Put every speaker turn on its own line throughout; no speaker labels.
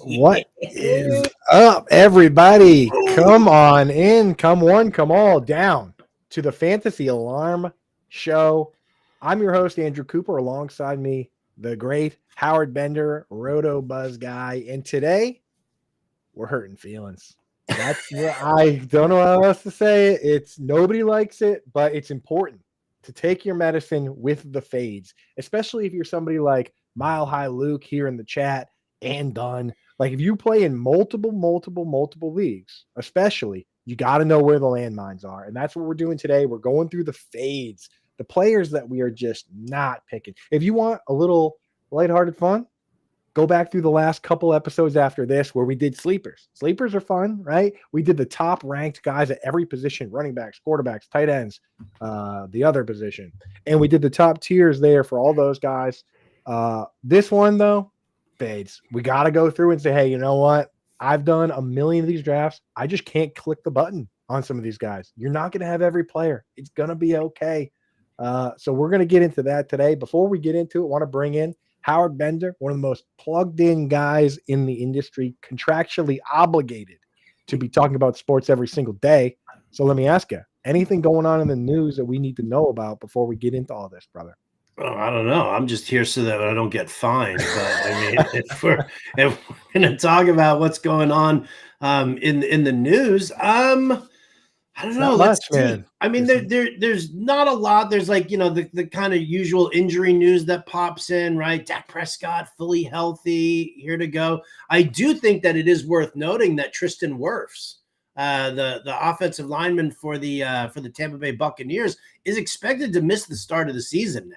What is up, everybody? Come on in, come one, come all down to the Fantasy Alarm Show. I'm your host, Andrew Cooper. Alongside me, the great Howard Bender, Roto Buzz guy. And today, we're hurting feelings. I don't know how else to say it. It's nobody likes it, but it's important to take your medicine with the fades, especially if you're somebody like Mile High Luke here in the chat and Dunn. Like if you play in multiple leagues, especially, you got to know where the landmines are. And that's what we're doing today. We're going through the fades, the players that we are just not picking. If you want a little lighthearted fun, go back through the last couple episodes after this where we did sleepers. Sleepers are fun, right? We did the top ranked guys at every position, running backs, quarterbacks, tight ends, the other position. And we did the top tiers there for all those guys. This one, though, fades. We got to go through and say, hey, you know what? I've done a million of these drafts. I just can't click the button on some of these guys. You're not going to have every player. It's going to be okay. So we're going to get into that today. Before we get into it, I want to bring in Howard Bender, one of the most plugged in guys in the industry, contractually obligated to be talking about sports every single day. So let me ask you, anything going on in the news that we need to know about before we get into all this, brother?
Oh, I don't know. I'm just here so that I don't get fined. But I mean, if we're going to talk about what's going on in the news, I don't know. Let's see. Man. I mean, there's not a lot. There's like, the kind of usual injury news that pops in, right? Dak Prescott fully healthy, here to go. I do think that it is worth noting that Tristan Wirfs, the offensive lineman for the Tampa Bay Buccaneers, is expected to miss the start of the season now.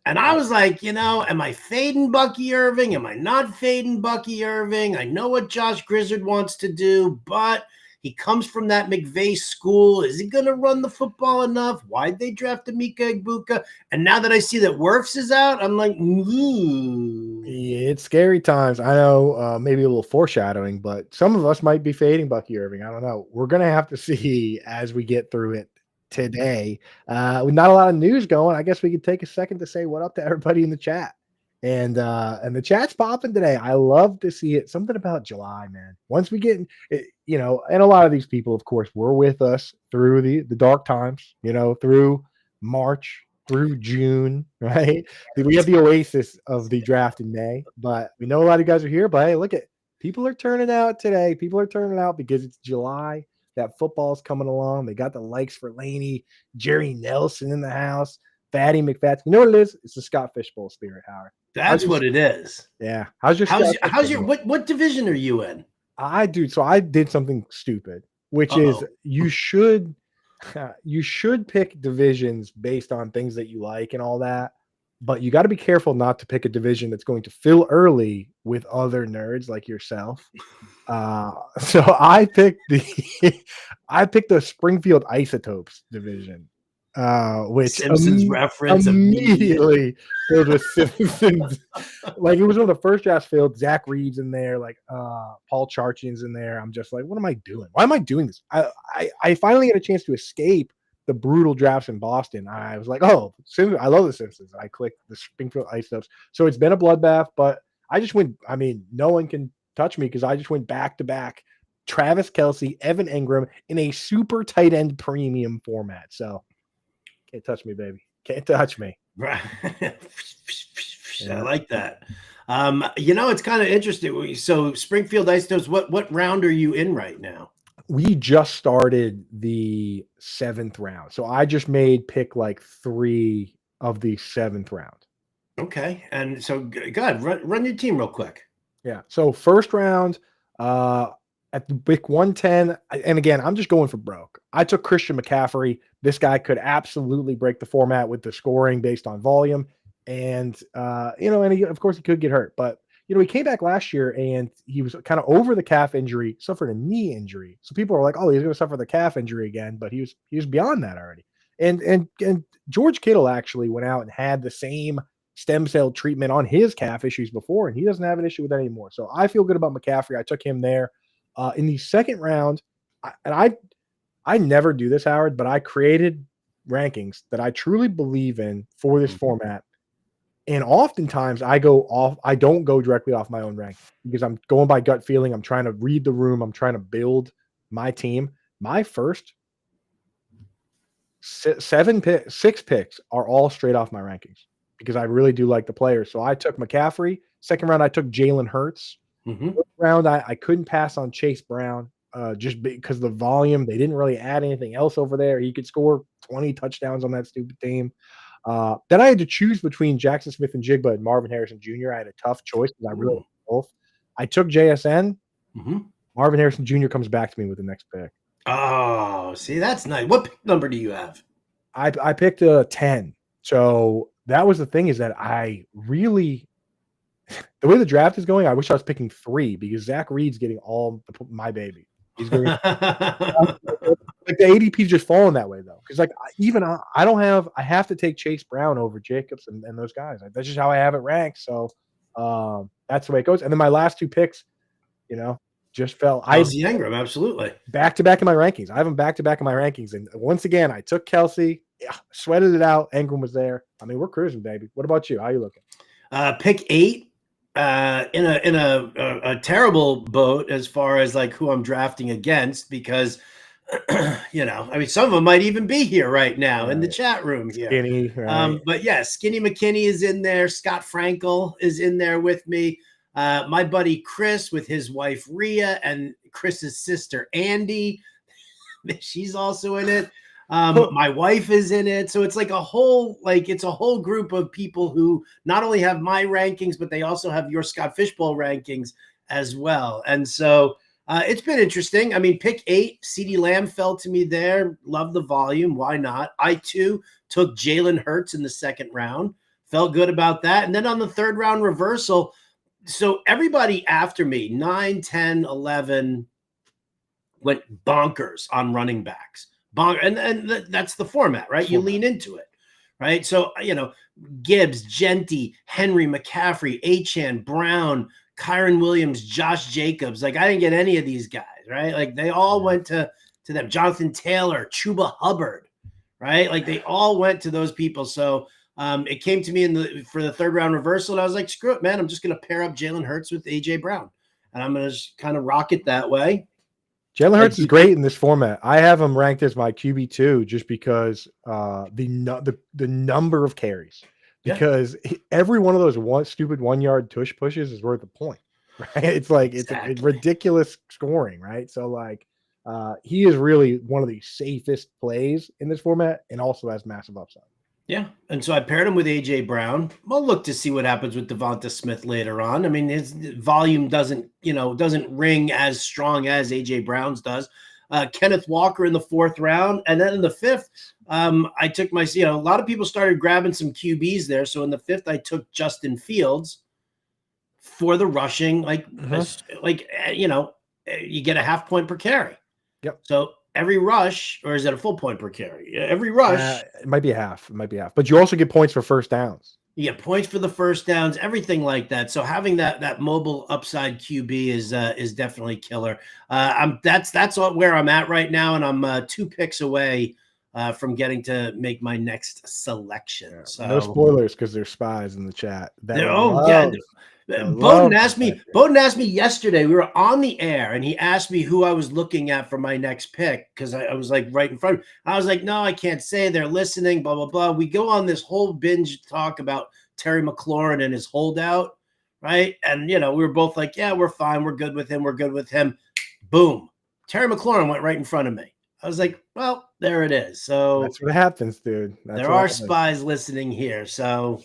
And I was like, am I fading Bucky Irving? Am I not fading Bucky Irving? I know what Josh Grizzard wants to do, but he comes from that McVay school. Is he going to run the football enough? Why'd they draft Emeka Egbuka? And now that I see that Wirfs is out, I'm like, ooh.
Yeah, it's scary times. I know, maybe a little foreshadowing, but some of us might be fading Bucky Irving. I don't know. We're going to have to see as we get through it today. With not a lot of news going, I guess we could take a second to say what up to everybody in the chat. And the chat's popping today. I love to see it. Something about July, man. Once we get in, and a lot of these people, of course, were with us through the dark times, through March, through June, right? We have the oasis of the draft in May, but we know a lot of you guys are here. But hey, look at people are turning out today. People are turning out because it's July. That football's coming along. They got the likes for Laney, Jerry Nelson in the house, Fatty McFats. You know what it is? It's the Scott Fishbowl spirit, Howard.
That's what it is.
Yeah.
How's your what division are you in?
So I did something stupid, which is you should pick divisions based on things that you like and all that. But you got to be careful not to pick a division that's going to fill early with other nerds like yourself. So I picked the Springfield Isotopes division, which
Simpsons reference
immediately filled with Simpsons. Like it was one of the first drafts filled. Zach Reed's in there, like Paul Charchian's in there. I'm just like, what am I doing? Why am I doing this? I finally had a chance to escape the brutal drafts in Boston. I was like, oh, I love the Simpsons. I clicked the Springfield Isotopes. So it's been a bloodbath, but I just went. I mean, no one can touch me because I just went back to back. Travis Kelce, Evan Engram in a super tight end premium format. So can't touch me, baby. Can't touch me.
Right. I like that. It's kind of interesting. So Springfield Isotopes, what round are you in right now?
We just started the 7th round. So I just made pick like 3 of the 7th round.
Okay. And so go ahead, run your team real quick.
Yeah. So first round, at the pick 110, and again, I'm just going for broke. I took Christian McCaffrey. This guy could absolutely break the format with the scoring based on volume. And, of course he could get hurt, but he came back last year and he was kind of over the calf injury, suffered a knee injury. So people are like, oh, he's going to suffer the calf injury again, but he was beyond that already. And George Kittle actually went out and had the same stem cell treatment on his calf issues before, and he doesn't have an issue with that anymore. So I feel good about McCaffrey. I took him there. In the second round, I never do this, Howard, but I created rankings that I truly believe in for this format. And oftentimes I don't go directly off my own ranking because I'm going by gut feeling. I'm trying to read the room. I'm trying to build my team. My first 6 picks are all straight off my rankings because I really do like the players. So I took McCaffrey. Second round, I took Jalen Hurts.
Mhm.
Round, I couldn't pass on Chase Brown just because the volume. They didn't really add anything else over there. He could score 20 touchdowns on that stupid team. Then I had to choose between Jackson Smith and Jigba and Marvin Harrison Jr. I had a tough choice because I really
Ooh.
like both. I took JSN.
Mhm.
Marvin Harrison Jr. comes back to me with the next pick.
Oh, see, that's nice. What pick number do you have?
I picked a 10. So that was the thing is that I really the way the draft is going, I wish I was picking 3 because Zach Reed's getting all my baby. He's getting like the ADP's just falling that way though. Because like I don't have I have to take Chase Brown over Jacobs and those guys. Like, that's just how I have it ranked. So that's the way it goes. And then my last 2 picks, you know, just fell. I
Kelsey Ingram, absolutely.
back to back in my rankings. I have them back to back in my rankings. And once again, I took Kelsey, sweated it out. Ingram was there. I mean, we're cruising, baby. What about you? How you looking?
Pick 8. In a terrible boat as far as like who I'm drafting against because I mean some of them might even be here right now in the chat room here.
Skinny, right?
But yeah, Skinny McKinney is in there. Scott Frankel is in there with me. My buddy Chris with his wife Rhea and Chris's sister Andy. She's also in it. My wife is in it. So it's like it's a whole group of people who not only have my rankings, but they also have your Scott Fishbowl rankings as well. And so it's been interesting. I mean, pick 8, CeeDee Lamb fell to me there. Love the volume. Why not? I too took Jalen Hurts in the second round. Felt good about that. And then on the third round reversal, so everybody after me, 9, 10, 11, went bonkers on running backs. And that's the format, right? You lean into it, right? So, Gibbs, Genty, Henry, McCaffrey, Achane, Brown, Kyron Williams, Josh Jacobs. Like, I didn't get any of these guys, right? Like, they all went to them. Jonathan Taylor, Chuba Hubbard, right? Like, they all went to those people. So it came to me for the third round reversal, and I was like, screw it, man. I'm just going to pair up Jalen Hurts with A.J. Brown, and I'm going to just kind of rock it that way.
Jalen Hurts is great in this format. I have him ranked as my QB2 just because the number of carries. Because every one of those stupid 1-yard tush pushes is worth a point, right? It's like it's ridiculous scoring, right? So like he is really one of the safest plays in this format and also has massive upside.
Yeah, and so I paired him with A.J. Brown. We'll look to see what happens with Devonta Smith later on. I mean, his volume doesn't ring as strong as A.J. Brown's does. Kenneth Walker in the 4th round. And then in the 5th, I took a lot of people started grabbing some QBs there. So in the 5th, I took Justin Fields for the rushing, you get a half point per carry.
Yep.
So every rush, or is it a full point per carry? Every rush.
It might be a half. It might be half. But you also get points for first downs.
You get points for the first downs, everything like that. So having that mobile upside QB is definitely killer. That's where I'm at right now, and I'm 2 picks away from getting to make my next selection.
Yeah,
so
no spoilers because there's spies in the chat.
Bowden asked me yesterday. We were on the air, and he asked me who I was looking at for my next pick because I was like right in front of him. I was like, no, I can't say. They're listening. Blah blah blah. We go on this whole binge talk about Terry McLaurin and his holdout, right? And we were both like, yeah, we're fine. We're good with him. We're good with him. Boom. Terry McLaurin went right in front of me. I was like, well, there it is. So
that's what happens, dude.
There are spies listening here. So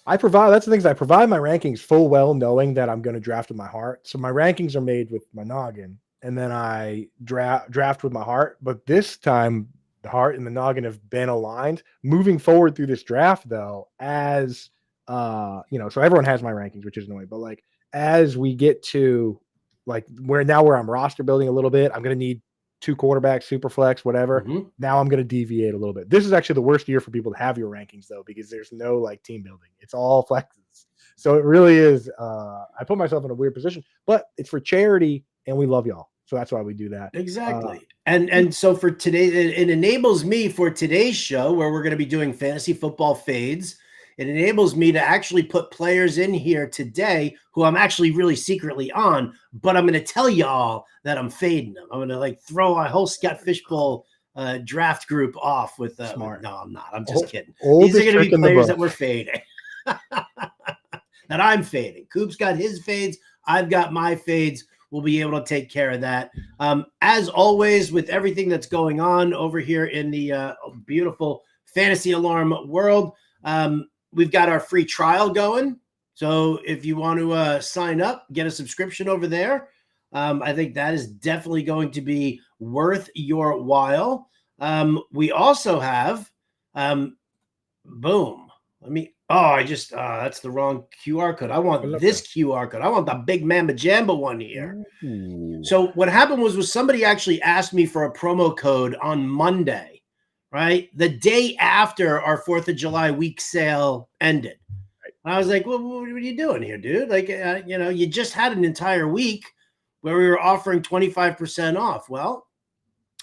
that's the things I provide my rankings full well knowing that I'm going to draft with my heart. So my rankings are made with my noggin and then I draft with my heart. But this time the heart and the noggin have been aligned. Moving forward through this draft though, as so everyone has my rankings, which is annoying, but like as we get to like where I'm roster building a little bit, I'm going to need 2 quarterbacks, super flex, whatever.
Mm-hmm.
Now I'm going to deviate a little bit. This is actually the worst year for people to have your rankings though, because there's no like team building. It's all flexes. So it really is. I put myself in a weird position, but it's for charity and we love y'all. So that's why we do that.
Exactly. And so for today, it enables me for today's show where we're going to be doing fantasy football fades. It enables me to actually put players in here today who I'm actually really secretly on, but I'm going to tell y'all that I'm fading them. I'm going to like throw a whole Scott Fishbowl draft group off with
Smart.
No, I'm not. I'm just kidding.
These
are going to be players that we're fading. That I'm fading. Coop's got his fades. I've got my fades. We'll be able to take care of that. As always, with everything that's going on over here in the beautiful Fantasy Alarm world, we've got our free trial going. So if you want to sign up, get a subscription over there. I think that is definitely going to be worth your while. We also have, boom. That's the wrong QR code. I want this QR code. I want the big Mamba Jamba one here. Ooh. So what happened was somebody actually asked me for a promo code on Monday, right? The day after our 4th of July week sale ended. And I was like, well, what are you doing here, dude? Like, you just had an entire week where we were offering 25% off. Well,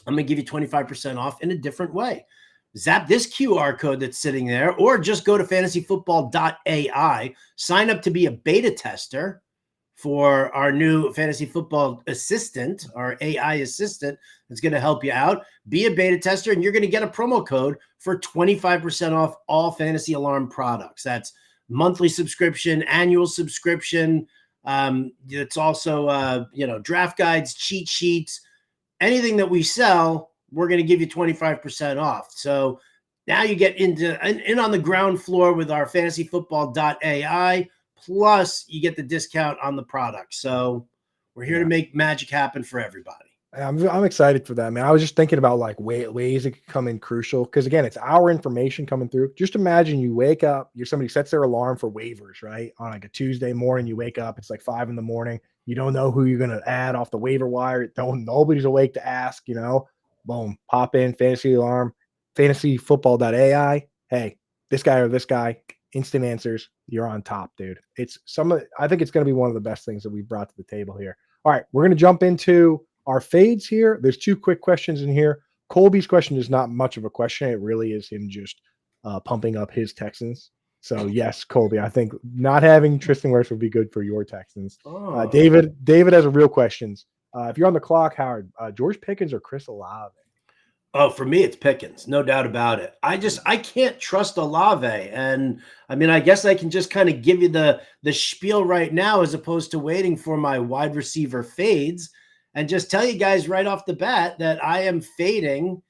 I'm going to give you 25% off in a different way. Zap this QR code that's sitting there, or just go to fantasyfootball.ai, sign up to be a beta tester for our new fantasy football assistant, our AI assistant that's going to help you out. Be a beta tester, and you're going to get a promo code for 25% off all Fantasy Alarm products. That's monthly subscription, annual subscription. It's also, draft guides, cheat sheets, anything that we sell. We're going to give you 25% off. So now you get in on the ground floor with our fantasyfootball.ai, plus you get the discount on the product. So we're here to make magic happen for everybody.
I'm excited for that, man. I was just thinking about like ways it could come in crucial, because again, it's our information coming through. Just imagine you wake up, somebody sets their alarm for waivers, right? On like a Tuesday morning, you wake up, it's like 5 a.m. You don't know who you're going to add off the waiver wire. Nobody's awake to ask, Boom, pop in Fantasy Alarm, fantasyfootball.ai. Hey, this guy or this guy, instant answers. You're on top, dude. I think it's going to be one of the best things that we've brought to the table here. All right, we're going to jump into our fades here. There's 2 quick questions in here. Colby's question is not much of a question. It really is him just pumping up his Texans. So yes, Colby, I think not having Tristan Wirfs would be good for your Texans. David has a real questions. If you're on the clock, Howard, George Pickens or Chris Olave?
Oh, for me, it's Pickens, no doubt about it. I can't trust Olave, and I mean, I guess I can just kind of give you the spiel right now, as opposed to waiting for my wide receiver fades, and just tell you guys right off the bat that I am fading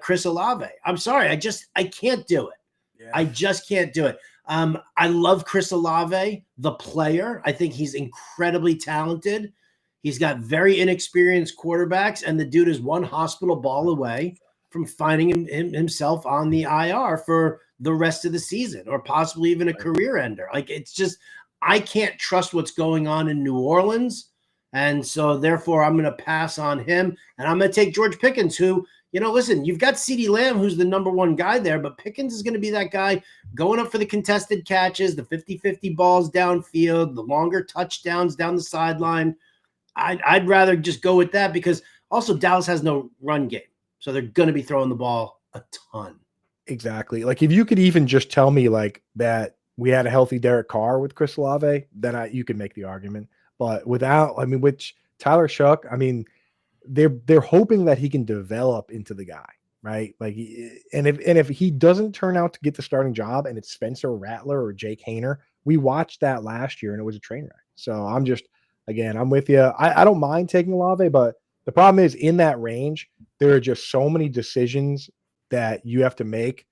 Chris Olave. I'm sorry, I can't do it. Yeah. I just can't do it. I love Chris Olave, the player. I think he's incredibly talented. He's got very inexperienced quarterbacks, and the dude is one hospital ball away from finding himself on the IR for the rest of the season, or possibly even a career ender. Like, it's just, I can't trust what's going on in New Orleans. And so therefore I'm going to pass on him, and I'm going to take George Pickens, who, listen, you've got CeeDee Lamb, who's the number one guy there, but Pickens is going to be that guy going up for the contested catches, the 50-50 balls downfield, the longer touchdowns down the sideline. I'd rather just go with that, because also Dallas has no run game. So they're going to be throwing the ball a ton.
Exactly. Like, if you could even just tell me like that we had a healthy Derek Carr with Chris Olave, then you could make the argument. But without, which Tyler Shuck, they're hoping that he can develop into the guy, right? Like, and if he doesn't turn out to get the starting job, and it's Spencer Rattler or Jake Haener, we watched that last year and it was a train wreck. So I'm with you. I don't mind taking Olave, but the problem is, in that range, there are just so many decisions that you have to make,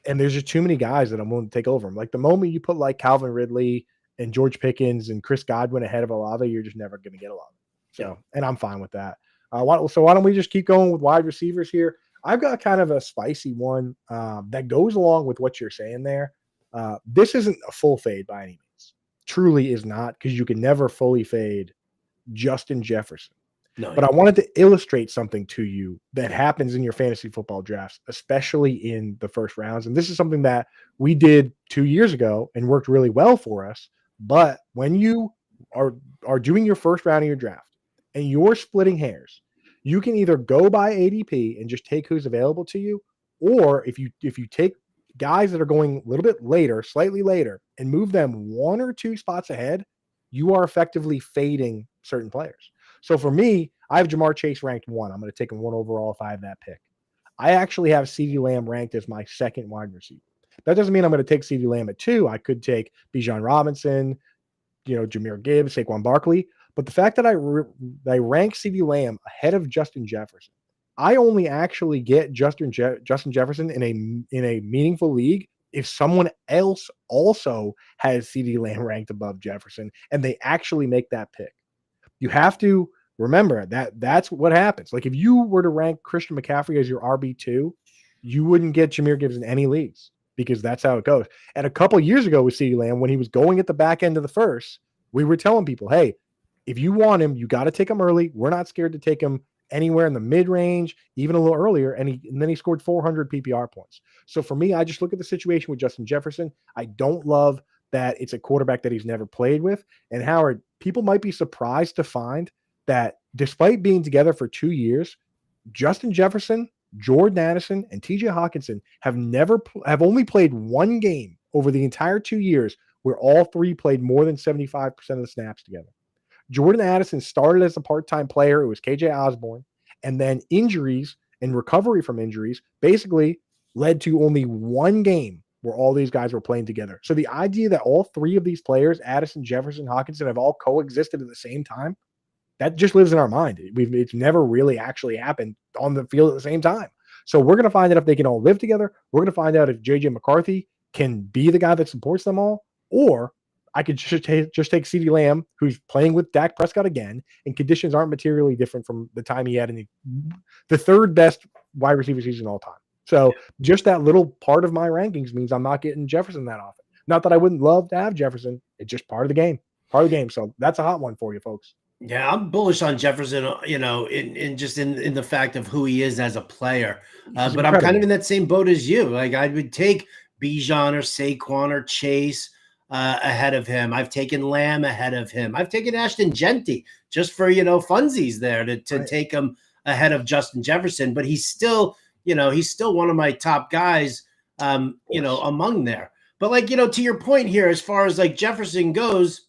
and there's just too many guys that I'm willing to take over him. Like, the moment you put like Calvin Ridley and George Pickens and Chris Godwin ahead of Olave, you're just never going to get Olave. So, and I'm fine with that. Why don't we just keep going with wide receivers here? I've got kind of a spicy one that goes along with what you're saying there. This isn't a full fade by any means. Truly is not, because you can never fully fade Justin Jefferson. No, but I wanted to illustrate something to you that happens in your fantasy football drafts, especially in the first rounds. And this is something that we did 2 years ago and worked really well for us. But when you are doing your first round of your draft and you're splitting hairs, you can either go by ADP and just take who's available to you, or if you take guys that are going a little bit later, slightly later, and move them 1 or 2 spots ahead, you are effectively fading certain players. So for me, I have Jamar Chase ranked 1. I'm going to take him 1 overall if I have that pick. I actually have CeeDee Lamb ranked as my second wide receiver. That doesn't mean I'm going to take CeeDee Lamb at 2. I could take Bijan Robinson, Jahmyr Gibbs, Saquon Barkley. But the fact that I rank CeeDee Lamb ahead of Justin Jefferson, I only actually get Justin Jefferson in a meaningful league if someone else also has CeeDee Lamb ranked above Jefferson and they actually make that pick. You have to remember that that's what happens. Like if you were to rank Christian McCaffrey as your RB2, you wouldn't get Jahmyr Gibbs in any leagues because that's how it goes. And a couple years ago with CeeDee Lamb, when he was going at the back end of the first, we were telling people, hey, if you want him, you got to take him early. We're not scared to take him anywhere in the mid-range, even a little earlier. And then he scored 400 PPR points. So for me, I just look at the situation with Justin Jefferson. I don't love that it's a quarterback that he's never played with. And Howard, people might be surprised to find that despite being together for 2 years, Justin Jefferson, Jordan Addison, and TJ Hawkinson have only played 1 game over the entire 2 years where all 3 played more than 75% of the snaps together. Jordan Addison started as a part-time player. It was KJ Osborne. And then injuries and recovery from injuries basically led to only 1 game where all these guys were playing together. So the idea that all 3 of these players, Addison, Jefferson, Hawkinson, have all coexisted at the same time, that just lives in our mind. It's never really actually happened on the field at the same time. So we're going to find out if they can all live together. We're going to find out if JJ McCarthy can be the guy that supports them all, or I could just take CeeDee Lamb, who's playing with Dak Prescott again, and conditions aren't materially different from the time he had in the 3rd best wide receiver season all time. So just that little part of my rankings means I'm not getting Jefferson that often. Not that I wouldn't love to have Jefferson. It's just part of the game. So that's a hot one for you folks.
Yeah, I'm bullish on Jefferson, in the fact of who he is as a player. But I'm kind of in that same boat as you. Like I would take Bijan or Saquon or Chase ahead of him. I've taken Lamb ahead of him. I've taken Ashton Genty just for, funsies there to right. Take him ahead of Justin Jefferson. But he's still one of my top guys, among there. But to your point here, as far as like Jefferson goes,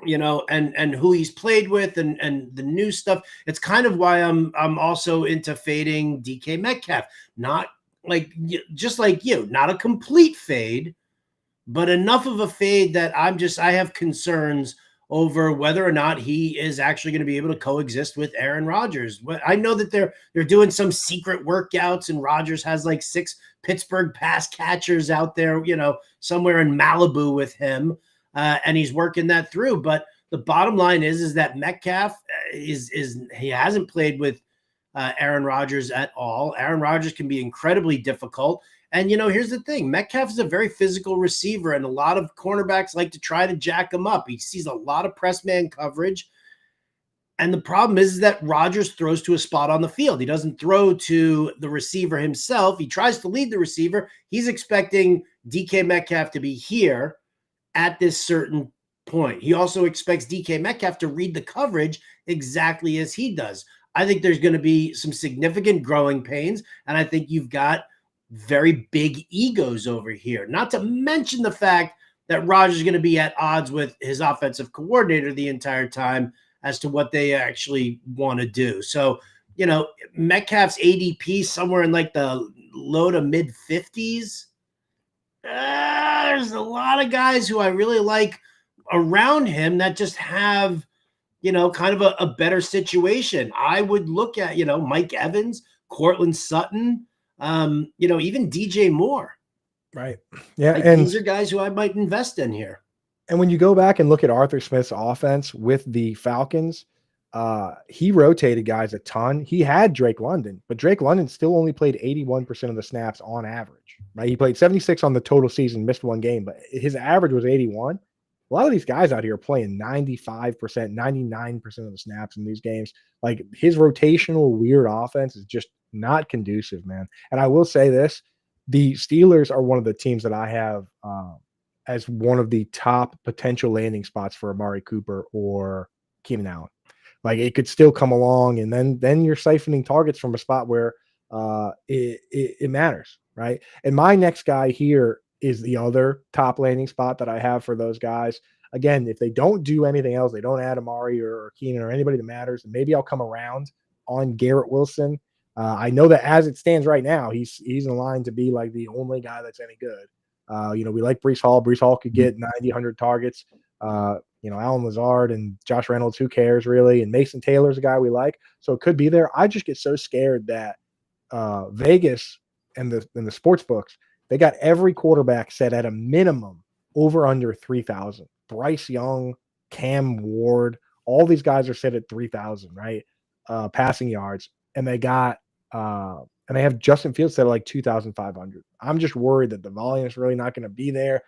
and who he's played with and the new stuff. It's kind of why I'm also into fading DK Metcalf. Not just like you, not a complete fade, but enough of a fade that I have concerns over whether or not he is actually going to be able to coexist with Aaron Rodgers. I know that they're doing some secret workouts and Rodgers has like 6 Pittsburgh pass catchers out there, somewhere in Malibu with him. And he's working that through. But the bottom line is that Metcalf he hasn't played with Aaron Rodgers at all. Aaron Rodgers can be incredibly difficult. And, here's the thing. Metcalf is a very physical receiver, and a lot of cornerbacks like to try to jack him up. He sees a lot of press man coverage. And the problem is that Rodgers throws to a spot on the field. He doesn't throw to the receiver himself. He tries to lead the receiver. He's expecting DK Metcalf to be here at this certain point. He also expects DK Metcalf to read the coverage exactly as he does. I think there's going to be some significant growing pains, and I think you've got very big egos over here. Not to mention the fact that Rodgers is going to be at odds with his offensive coordinator the entire time as to what they actually want to do. So, Metcalf's ADP somewhere in like the low to mid 50s. There's a lot of guys who I really like around him that just have, kind of a better situation. I would look at, Mike Evans, Cortland Sutton, even DJ Moore.
Right. Yeah.
And these are guys who I might invest in here.
And when you go back and look at Arthur Smith's offense with the Falcons, he rotated guys a ton. He had Drake London, but Drake London still only played 81% of the snaps on average, right? He played 76 on the total season, missed 1 game, but his average was 81. A lot of these guys out here are playing 95%, 99% of the snaps in these games. Like his rotational weird offense is just not conducive, man. And I will say this, the Steelers are one of the teams that I have as one of the top potential landing spots for Amari Cooper or Keenan Allen. Like it could still come along, and then you're siphoning targets from a spot where it matters. right? And my next guy here is the other top landing spot that I have for those guys. Again, if they don't do anything else, they don't add Amari or Keenan or anybody that matters, and maybe I'll come around on Garrett Wilson. I know that as it stands right now, he's in line to be like the only guy that's any good. We like Breece Hall. Breece Hall could get 90, 100 targets. Alan Lazard and Josh Reynolds, who cares really? And Mason Taylor's a guy we like. So it could be there. I just get so scared that Vegas and the sports books, they got every quarterback set at a minimum over under 3,000. Bryce Young, Cam Ward, all these guys are set at 3,000, right? Passing yards. And they have Justin Fields set at like 2,500. I'm just worried that the volume is really not going to be there.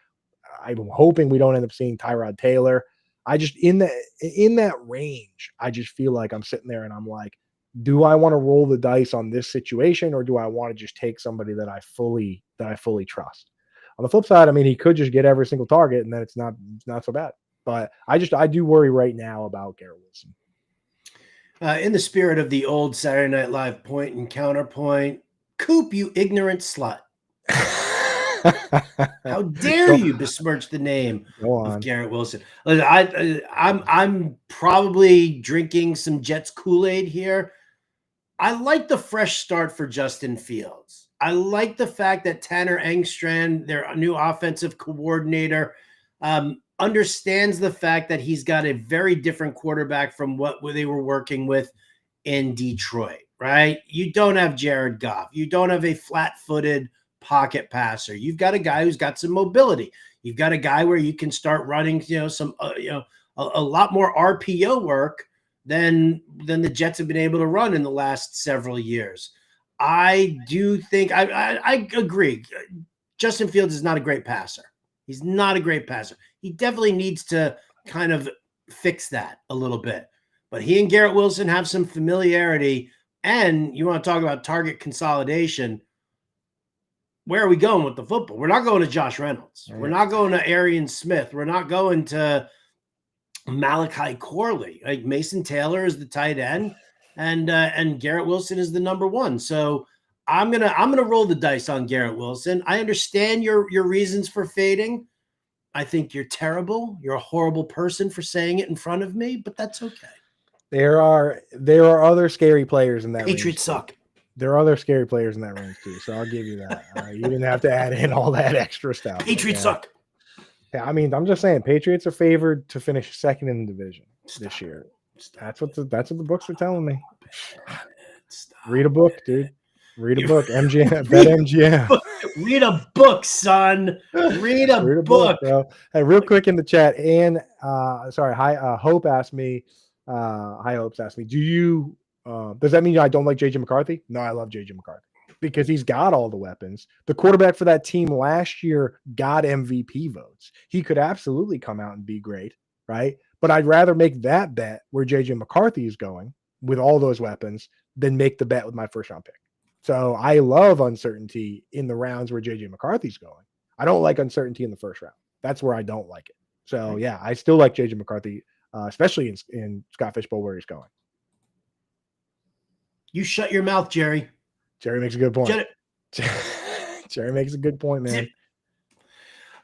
I'm hoping we don't end up seeing Tyrod Taylor. I just in that range, I just feel like I'm sitting there and I'm like, do I want to roll the dice on this situation, or do I want to just take somebody that I fully trust? On the flip side, I mean, he could just get every single target, and then it's not so bad. But I do worry right now about Garrett Wilson.
In the spirit of the old Saturday Night Live point and counterpoint, Coop, you ignorant slut. How dare you besmirch the name of Garrett Wilson? I'm probably drinking some Jets Kool-Aid here. I like the fresh start for Justin Fields. I like the fact that Tanner Engstrand, their new offensive coordinator, understands the fact that he's got a very different quarterback from what they were working with in Detroit, right? You don't have Jared Goff. You don't have a flat-footed pocket passer. You've got a guy who's got some mobility. You've got a guy where you can start running, a lot more RPO work than the Jets have been able to run in the last several years. I do think I agree. Justin Fields is not a great passer. He's not a great passer. He definitely needs to kind of fix that a little bit. But he and Garrett Wilson have some familiarity. And you want to talk about target consolidation. Where are we going with the football? We're not going to Josh Reynolds. We're not going to Arian Smith. We're not going to Malachi Corley. Like Mason Taylor is the tight end, and Garrett Wilson is the number one. So I'm gonna roll the dice on Garrett Wilson. I understand your reasons for fading. I think you're terrible. You're a horrible person for saying it in front of me, but that's okay.
There are other scary players in that.
Patriots suck.
There are other scary players in that range too, so I'll give you that. You didn't have to add in all that extra stuff.
Patriots suck.
Yeah, I mean, I'm just saying, Patriots are favored to finish second in the division this year. That's what the books are telling me. Read a book, dude. Read a book. MGM. Bet MGM.
Read a book, son. Read a book.
Bro. Hey, real quick in the chat, and Hope asked me. High Hopes asked me, do you? Does that mean I don't like JJ McCarthy? No, I love JJ McCarthy because he's got all the weapons. The quarterback for that team last year got MVP votes. He could absolutely come out and be great, right? But I'd rather make that bet where JJ McCarthy is going with all those weapons than make the bet with my first round pick. So I love uncertainty in the rounds where JJ McCarthy's going. I don't like uncertainty in the first round. That's where I don't like it. So yeah, I still like JJ McCarthy, especially in Scott Fishbowl where he's going.
You shut your mouth, Jerry.
Jerry makes a good point. Jerry makes a good point, man.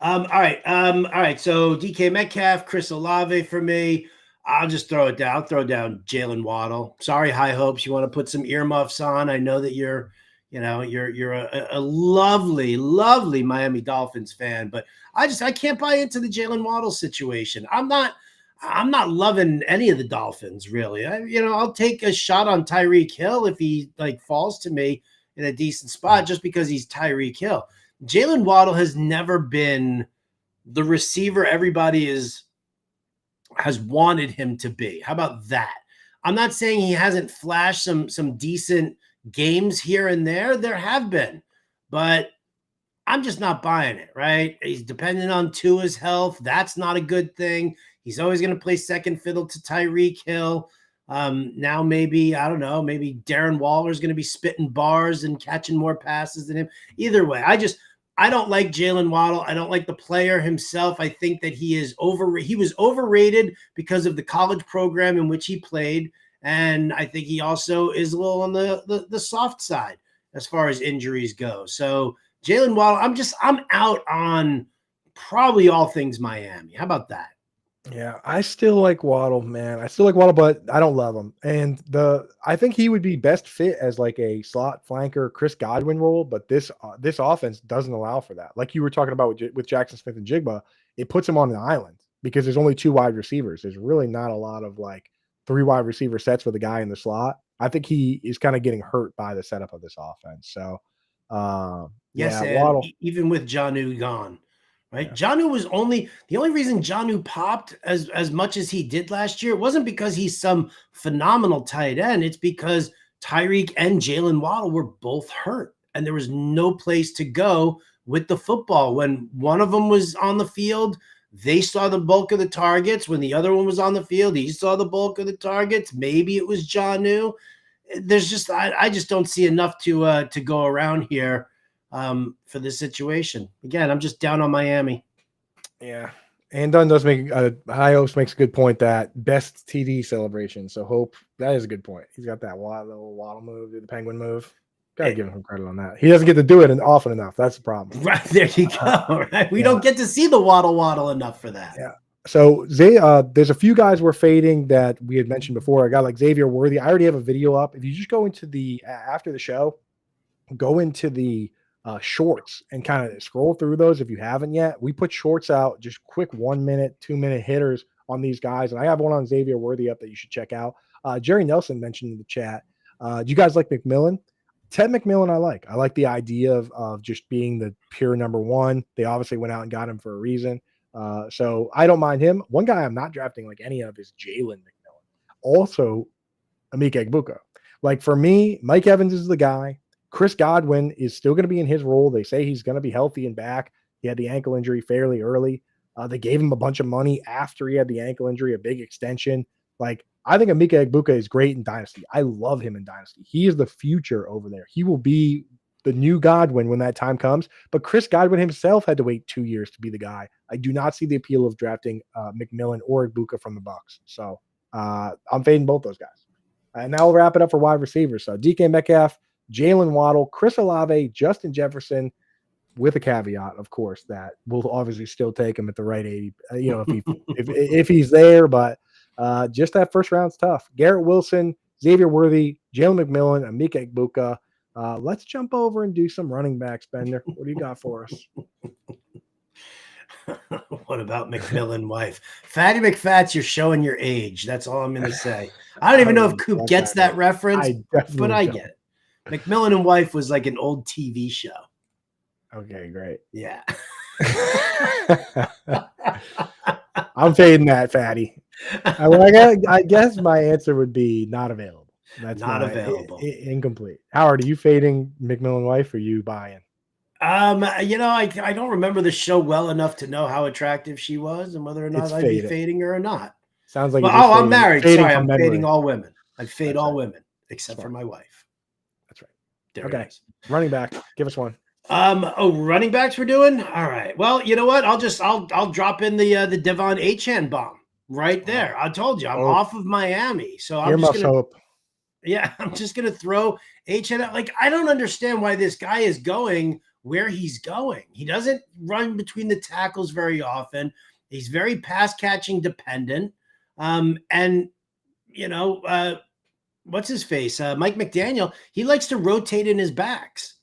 All right. So DK Metcalf, Chris Olave for me. I'll just throw it down. I'll throw down Jalen Waddle. Sorry, High Hopes. You want to put some earmuffs on? I know that you're a lovely, lovely Miami Dolphins fan, but I can't buy into the Jalen Waddle situation. I'm not loving any of the Dolphins, really. I'll take a shot on Tyreek Hill if he falls to me in a decent spot just because he's Tyreek Hill. Jalen Waddle has never been the receiver everybody has wanted him to be. How about that? I'm not saying he hasn't flashed some decent games here and there. There have been, but I'm just not buying it, right? He's dependent on Tua's health. That's not a good thing. He's always going to play second fiddle to Tyreek Hill. Now maybe, I don't know, maybe Darren Waller's going to be spitting bars and catching more passes than him. Either way, I don't like Jalen Waddle. I don't like the player himself. I think that he was overrated because of the college program in which he played. And I think he also is a little on the soft side as far as injuries go. So Jalen Waddle, I'm out on probably all things Miami. How about that?
Yeah, I still like Waddle, man. I still like Waddle, but I don't love him. And I think he would be best fit as like a slot flanker, Chris Godwin role. But this offense doesn't allow for that. Like you were talking about with Jackson Smith and Jigba, it puts him on an island because there's only 2 wide receivers. There's really not a lot of like 3 wide receiver sets with a guy in the slot. I think he is kind of getting hurt by the setup of this offense. So,
yes,
yeah,
and
Waddle.
even with Jonnu gone. Right.
Yeah.
Jonnu was the only reason Jonnu popped as much as he did last year. It wasn't because he's some phenomenal tight end. It's because Tyreek and Jalen Waddle were both hurt and there was no place to go with the football. When one of them was on the field, they saw the bulk of the targets. When the other one was on the field, he saw the bulk of the targets. Maybe it was Jonnu. There's just I just don't see enough to go around here. For this situation. Again, I'm just down on Miami.
Yeah. And Dunn does make High Hopes makes a good point that best TD celebration. So Hope, that is a good point. He's got that little waddle move, the penguin move. Gotta give him credit on that. He doesn't get to do it often enough. That's the problem.
Right there you go. Right, we don't get to see the waddle enough for that.
Yeah. So there's a few guys we're fading that we had mentioned before. A guy like Xavier Worthy. I already have a video up. If you just go into after the show, go into the shorts and kind of scroll through those if you haven't yet. We put shorts out, just quick 1 minute, 2 minute hitters on these guys. And I have one on Xavier Worthy up that you should check out. Jerry Nelson mentioned in the chat. Do you guys like McMillan? Ted McMillan, I like. I like the idea of just being the pure number one. They obviously went out and got him for a reason. So I don't mind him. One guy I'm not drafting like any of is Jalen McMillan. Also, Emeka Egbuka. Like for me, Mike Evans is the guy. Chris Godwin is still going to be in his role. They say he's going to be healthy and back. He had the ankle injury fairly early. They gave him a bunch of money after he had the ankle injury, a big extension. Like, I think Emeka Egbuka is great in Dynasty. I love him in Dynasty. He is the future over there. He will be the new Godwin when that time comes. But Chris Godwin himself had to wait 2 years to be the guy. I do not see the appeal of drafting McMillan or Egbuka from the Bucs. So I'm fading both those guys. And now we'll wrap it up for wide receivers. So DK Metcalf, Jalen Waddle, Chris Olave, Justin Jefferson, with a caveat, of course, that we'll obviously still take him at the right 80, if he's there, but just that first round's tough. Garrett Wilson, Xavier Worthy, Jalen McMillan, Emeka Egbuka. Let's jump over and do some running backs, Bender. What do you got for us?
What about McMillan wife? Fatty McFats, you're showing your age. That's all I'm going to say. I don't even know if Coop gets that reference, but I get it. McMillan and Wife was like an old TV show.
Okay, great.
Yeah.
I'm fading that, Fatty. I guess my answer would be not available. That's
not available.
Incomplete. Howard, are you fading McMillan Wife or you buying?
I don't remember the show well enough to know how attractive she was and whether or not I'd be fading her or not.
Sounds like
I'm married. Sorry, I'm fading all women. I'd fade all women except for my wife.
That's right. Okay. Running back. Give us one.
Running backs we're doing? All right. Well, you know what? I'll drop in the Devon Achane bomb right there. I told you I'm off of Miami. So I'm just gonna throw Achane out. Like, I don't understand why this guy is going where he's going. He doesn't run between the tackles very often. He's very pass catching dependent. What's his face? Mike McDaniel, he likes to rotate in his backs.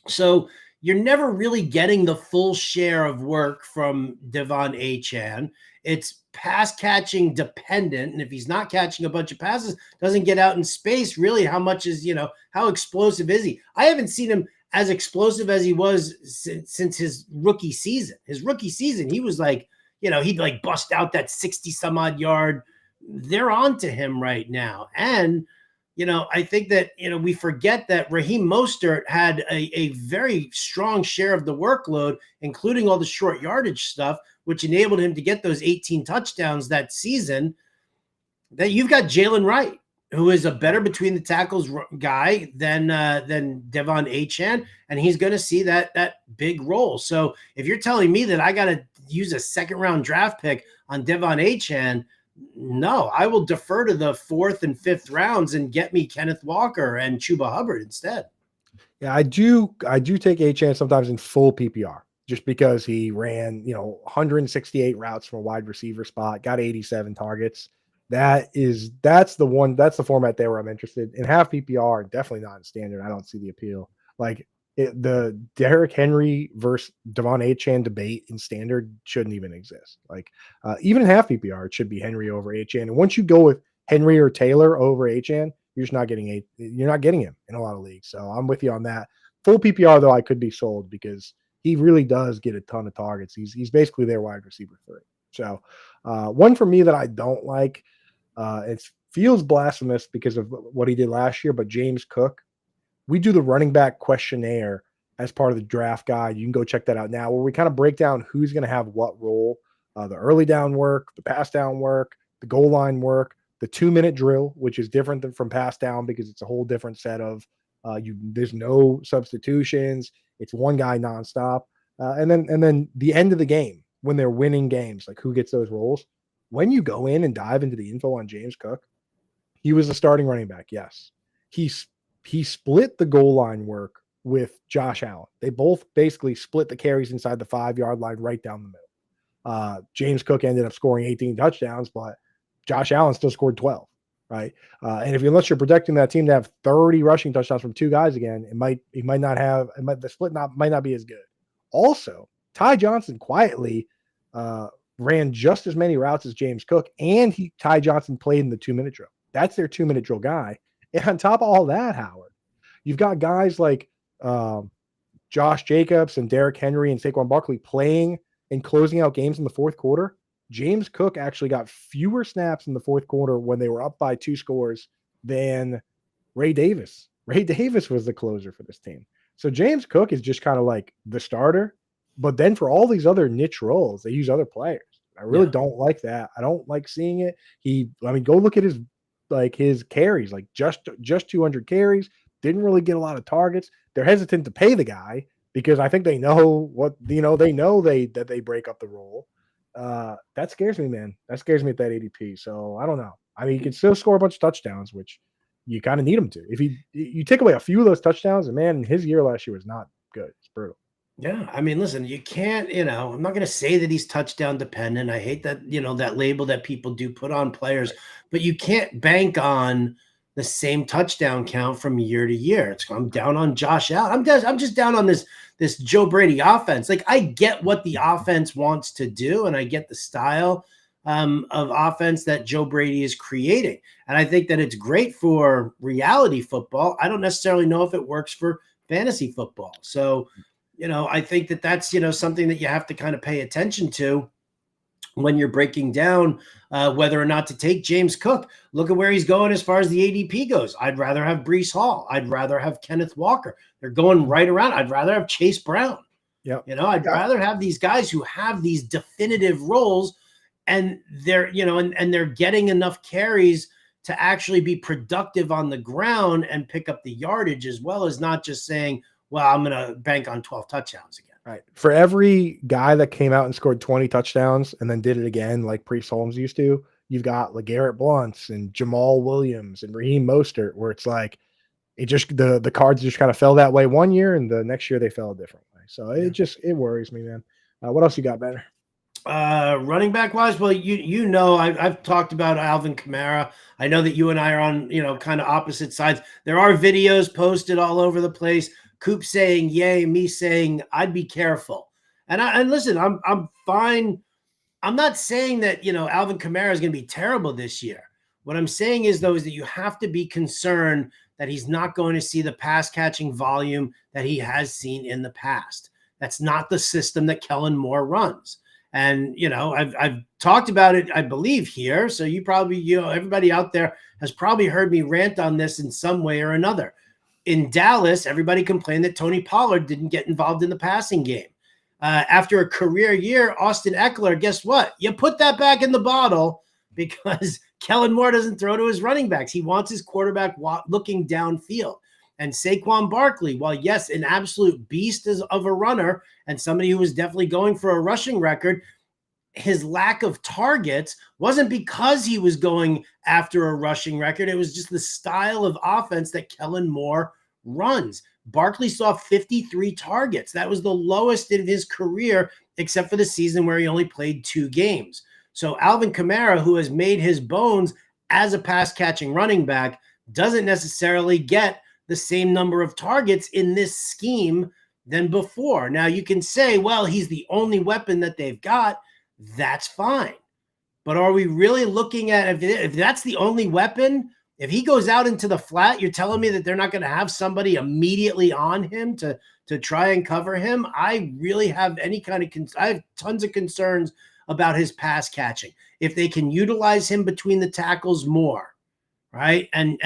So you're never really getting the full share of work from Devon Achane. It's pass catching dependent. And if he's not catching a bunch of passes, doesn't get out in space, really, how much is, how explosive is he? I haven't seen him as explosive as he was since his rookie season. His rookie season, he was like, he'd like bust out that 60 some odd yard. They're on to him right now. And, I think that, we forget that Raheem Mostert had a very strong share of the workload, including all the short yardage stuff, which enabled him to get those 18 touchdowns that season. That you've got Jalen Wright, who is a better between the tackles guy than Devon Achane, and he's going to see that big role. So if you're telling me that I got to use a second round draft pick on Devon Achane, no, I will defer to the 4th and 5th rounds and get me Kenneth Walker and Chuba Hubbard instead.
Yeah, I do. I do take Achane sometimes in full PPR just because he ran, 168 routes from a wide receiver spot, got 87 targets. That's the one. That's the format there where I'm interested in half PPR. Definitely not in standard. I don't see the appeal. Like the Derrick Henry versus Devon Achane debate in standard shouldn't even exist. Like even in half PPR, it should be Henry over Achane. And once you go with Henry or Taylor over Achane, you're not getting him in a lot of leagues. So I'm with you on that. Full PPR though, I could be sold because he really does get a ton of targets. He's basically their wide receiver 3. So one for me that I don't like, it feels blasphemous because of what he did last year, but James Cook, we do the running back questionnaire as part of the draft guide. You can go check that out now, where we kind of break down who's going to have what role, the early down work, the pass down work, the goal line work, the 2-minute drill, which is different than from pass down because it's a whole different set of there's no substitutions. It's one guy nonstop. And then the end of the game when they're winning games, like who gets those roles. When you go in and dive into the info on James Cook, he was the starting running back. Yes. He's he split the goal line work with Josh Allen. They both basically split the carries inside the 5-yard line right down the middle. James Cook ended up scoring 18 touchdowns, but Josh Allen still scored 12, right? And unless you're projecting that team to have 30 rushing touchdowns from 2 guys again, the split might not be as good. Also, Ty Johnson quietly ran just as many routes as James Cook, and Ty Johnson played in the 2-minute drill. That's their 2-minute drill guy. And on top of all that, Howard, you've got guys like Josh Jacobs and Derrick Henry and Saquon Barkley playing and closing out games in the fourth quarter. James Cook actually got fewer snaps in the fourth quarter when they were up by 2 scores than Ray Davis. Ray Davis was the closer for this team. So James Cook is just kind of like the starter. But then for all these other niche roles, they use other players. I really don't like that. I don't like seeing it. Go look at his carries, like just 200 carries, didn't really get a lot of targets. They're hesitant to pay the guy because I think they know that they break up the role. That scares me, man. That scares me at that ADP. So I don't know. I mean, you can still score a bunch of touchdowns, which you kind of need him to. If you take away a few of those touchdowns, and man, his year last year was not good. It's brutal.
Yeah, I mean, listen, you can't, I'm not going to say that he's touchdown dependent. I hate that, that label that people do put on players, but you can't bank on the same touchdown count from year to year. I'm down on Josh Allen. I'm just down on this Joe Brady offense. Like, I get what the offense wants to do, and I get the style of offense that Joe Brady is creating. And I think that it's great for reality football. I don't necessarily know if it works for fantasy football. So, I think that that's, something that you have to kind of pay attention to when you're breaking down whether or not to take James Cook. Look at where he's going as far as the ADP goes. I'd rather have Breece Hall. I'd rather have Kenneth Walker. They're going right around. I'd rather have Chase Brown.
Yeah.
I'd rather have these guys who have these definitive roles, and they're, and they're getting enough carries to actually be productive on the ground and pick up the yardage, as well as not just saying, well, I'm going to bank on 12 touchdowns again.
Right. For every guy that came out and scored 20 touchdowns and then did it again like Priest Holmes used to, you've got LeGarrette Blount and Jamal Williams and Raheem Mostert, where it's like it just the cards just kind of fell that way one year, and the next year they fell a different way. So it worries me, man. What else you got, Banner?
Running back wise, well, I've talked about Alvin Kamara. I know that you and I are on kind of opposite sides. There are videos posted all over the place. Coop saying yay, me saying I'd be careful. And listen, I'm fine. I'm not saying that Alvin Kamara is going to be terrible this year. What I'm saying is that you have to be concerned that he's not going to see the pass catching volume that he has seen in the past. That's not the system that Kellen Moore runs. And I've talked about it, I believe, here. So you probably, everybody out there has probably heard me rant on this in some way or another. In Dallas, everybody complained that Tony Pollard didn't get involved in the passing game. After a career year, Austin Eckler, guess what? You put that back in the bottle because Kellen Moore doesn't throw to his running backs. He wants his quarterback looking downfield. And Saquon Barkley, while yes, an absolute beast of a runner and somebody who was definitely going for a rushing record, his lack of targets wasn't because he was going after a rushing record. It was just the style of offense that Kellen Moore runs. Barkley saw 53 targets. That was the lowest in his career, except for the season where he only played 2 games. So Alvin Kamara, who has made his bones as a pass-catching running back, doesn't necessarily get the same number of targets in this scheme than before. Now, you can say, well, he's the only weapon that they've got. That's fine. But are we really looking at, if that's the only weapon, if he goes out into the flat, you're telling me that they're not going to have somebody immediately on him to try and cover him? I really have I have tons of concerns about his pass catching. If they can utilize him between the tackles more, right, and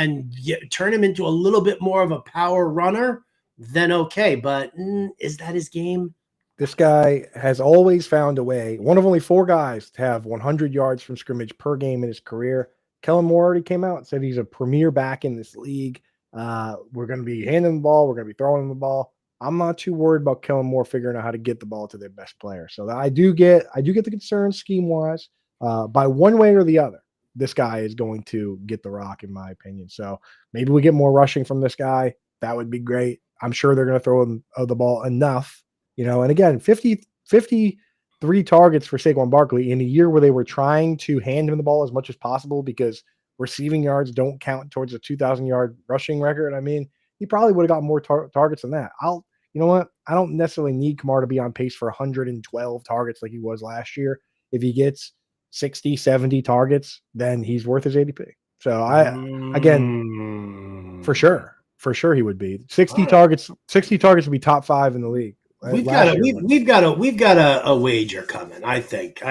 turn him into a little bit more of a power runner, then okay. But is that his game?
This guy has always found a way. One of only 4 guys to have 100 yards from scrimmage per game in his career. Kellen Moore already came out and said he's a premier back in this league. We're going to be handing the ball. We're going to be throwing the ball. I'm not too worried about Kellen Moore figuring out how to get the ball to their best player. So I do get the concern scheme wise. By one way or the other, this guy is going to get the rock, in my opinion. So maybe we get more rushing from this guy. That would be great. I'm sure they're going to throw him the ball enough. And again, 53 targets for Saquon Barkley in a year where they were trying to hand him the ball as much as possible because receiving yards don't count towards a 2,000-yard rushing record. I mean, he probably would have got more targets than that. You know what? I don't necessarily need Kamara to be on pace for 112 targets like he was last year. If he gets 60, 70 targets, then he's worth his ADP. So again, for sure he would be 60 targets. 60 targets would be top 5 in the league.
We've got a wager coming, I think.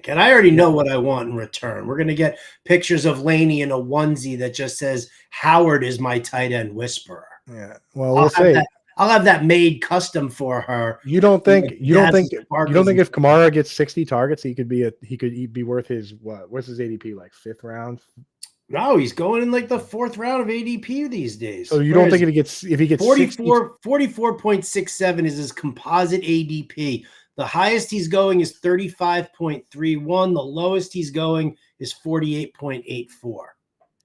And I already know what I want in return. We're going to get pictures of Laney in a onesie that just says Howard is my tight end whisperer.
Yeah. Well, we'll see.
I'll have that made custom for her.
You don't think if Kamara gets 60 targets, he could be worth his what's his ADP, like 5th round?
No, he's going in like the 4th round of ADP these days.
So you don't think if he gets
44.67 is his composite ADP. The highest he's going is 35.31. The lowest he's going is 48.84.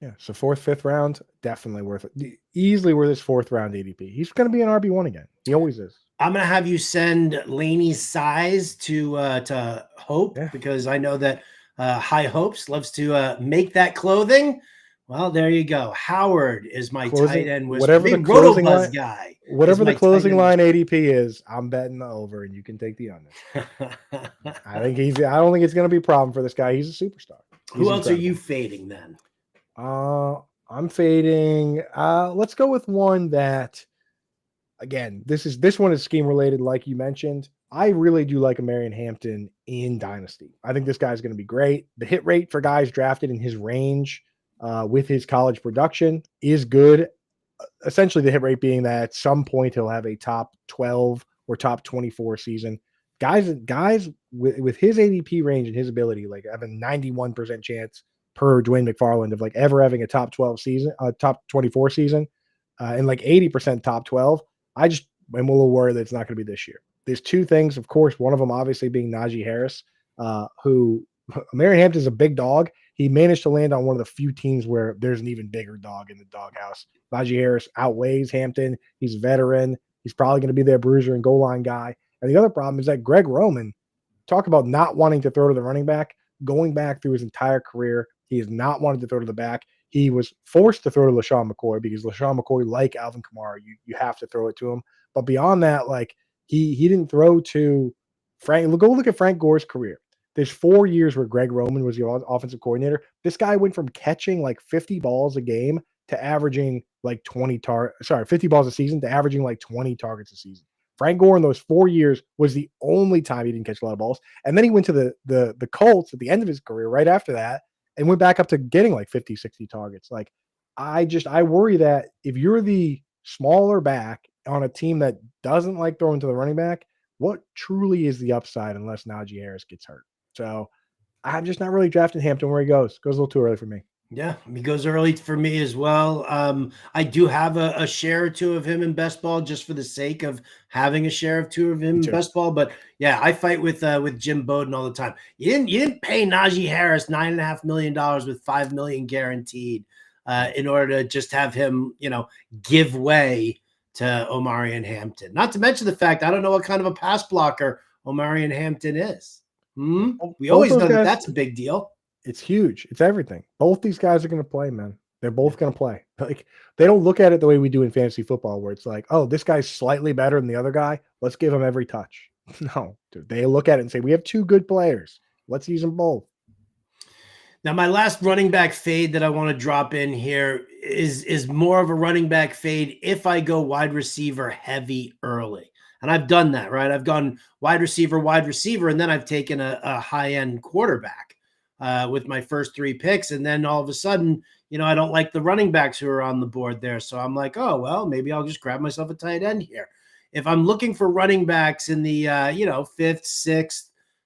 Yeah, so 4th, 5th round, definitely worth it. Easily worth his 4th round ADP. He's going to be an RB1 again. He always is.
I'm going to have you send Laney's size to Hope, because I know that High Hopes loves to make that clothing. Well, there you go. Howard is my tight end.
Whatever the closing line guy. Whatever the closing line ADP is, I'm betting the over, and you can take the under. I don't think it's going to be a problem for this guy. He's a superstar.
Who else are you fading then?
I'm fading. Let's go with one that, again, this one is scheme related, like you mentioned. I really do like Marion Hampton in Dynasty. I think this guy's going to be great. The hit rate for guys drafted in his range with his college production is good. Essentially, the hit rate being that at some point he'll have a top 12 or top 24 season. Guys with his ADP range and his ability, like have a 91% chance per Dwayne McFarland of like ever having a top 12 season, top 24 season, and like 80% top 12. I just am a little worried that it's not going to be this year. There's 2 things, of course, one of them obviously being Najee Harris, who Marion Hampton is a big dog. He managed to land on one of the few teams where there's an even bigger dog in the doghouse. Najee Harris outweighs Hampton. He's a veteran. He's probably going to be their bruiser and goal line guy. And the other problem is that Greg Roman, talk about not wanting to throw to the running back, going back through his entire career, he has not wanted to throw to the back. He was forced to throw to LaShawn McCoy because LaShawn McCoy, like Alvin Kamara, you have to throw it to him. But beyond that, like he didn't throw to Frank. Go look at Frank Gore's career. There's 4 years where Greg Roman was the offensive coordinator. This guy went from catching like 50 balls a game to averaging like 50 balls a season to averaging like 20 targets a season. Frank Gore in those 4 years was the only time he didn't catch a lot of balls. And then he went to the Colts at the end of his career right after that and went back up to getting like 50, 60 targets. Like I worry that if you're the smaller back on a team that doesn't like throwing to the running back, what truly is the upside unless Najee Harris gets hurt? So I'm just not really drafting Hampton where he goes. Goes a little too early for me.
Yeah, he goes early for me as well. I do have a share or 2 of him in best ball just for the sake of having a share of 2 of him in best ball. But yeah, I fight with Jim Bowden all the time. You didn't pay Najee Harris $9.5 million with $5 million guaranteed in order to just have him, give way to Omarion Hampton. Not to mention the fact I don't know what kind of a pass blocker Omarion Hampton is. We always know that that's a big deal.
It's huge. It's everything. Both these guys are going to play, man. They're both going to play. Like, they don't look at it the way we do in fantasy football, where it's like, oh, this guy's slightly better than the other guy. Let's give him every touch. No, dude, they look at it and say, we have two good players. Let's use them both.
Now, my last running back fade that I want to drop in here is more of a running back fade if I go wide receiver heavy early. And I've done that, right? I've gone wide receiver, and then I've taken a high-end quarterback with my first 3 picks. And then all of a sudden, I don't like the running backs who are on the board there. So I'm like, oh, well, maybe I'll just grab myself a tight end here. If I'm looking for running backs in the, 5th, 6th,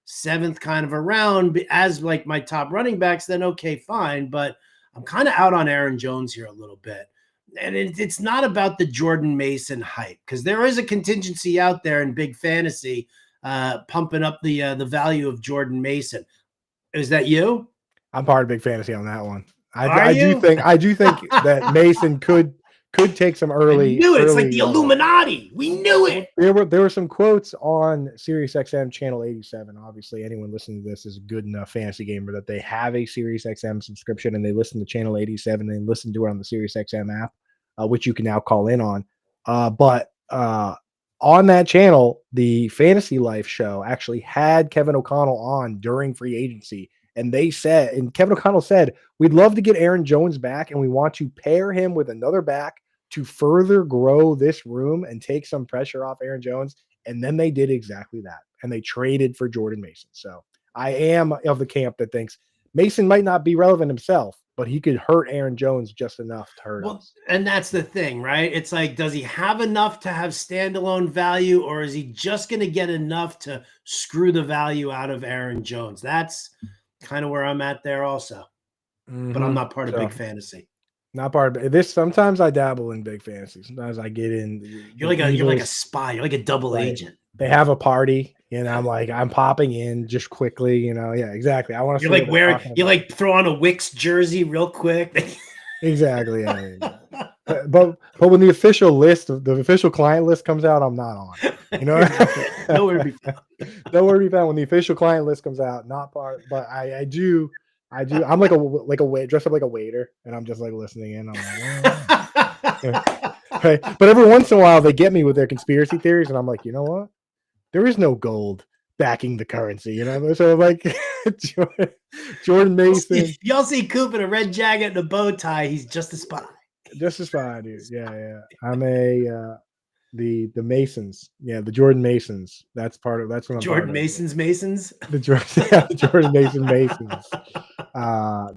7th kind of a round as like my top running backs, then okay, fine. But I'm kind of out on Aaron Jones here a little bit. And it's not about the Jordan Mason hype, because there is a contingency out there in big fantasy pumping up the value of Jordan Mason. Is that you?
I'm part of big fantasy on that one. I do think that Mason could take some early.
I knew it. It's like the Illuminati. We knew it.
There were some quotes on SiriusXM channel 87. Obviously, anyone listening to this is a good enough fantasy gamer that they have a SiriusXM subscription and they listen to channel 87 and listen to it on the SiriusXM app, which you can now call in on. But on that channel, the Fantasy Life show actually had Kevin O'Connell on during free agency. And Kevin O'Connell said, we'd love to get Aaron Jones back, and we want to pair him with another back to further grow this room and take some pressure off Aaron Jones. And then they did exactly that. And they traded for Jordan Mason. So I am of the camp that thinks Mason might not be relevant himself, but he could hurt Aaron Jones just enough to hurt us.
And that's the thing, right? It's like, does he have enough to have standalone value, or is he just going to get enough to screw the value out of Aaron Jones? That's kind of where I'm at there also. But I'm not part of big fantasy.
Not part of this. Sometimes I dabble in big fantasy. Sometimes I get in.
You're like a spy. You're like a double agent.
They have a party, and I'm popping in just quickly. Yeah, exactly. I want to.
You're like throw on a Wicks jersey real quick.
Exactly. Yeah. But when the official client list comes out, I'm not on.
Nowhere to be found.
Nowhere to be found when the official client list comes out. Not part, but I do. I'm like a dressed up like a waiter, and I'm just like listening in. I'm like, yeah. Right. But every once in a while, they get me with their conspiracy theories, and I'm like, you know what? There is no gold backing the currency. So like Jordan Mason.
Y'all see Coop in a red jacket and a bow tie. He's just a spy.
Just a spy, dude. Yeah. I'm the Masons. Yeah, the Jordan Masons. That's what I'm
Jordan Mason's Masons.
The Jordan Mason Masons.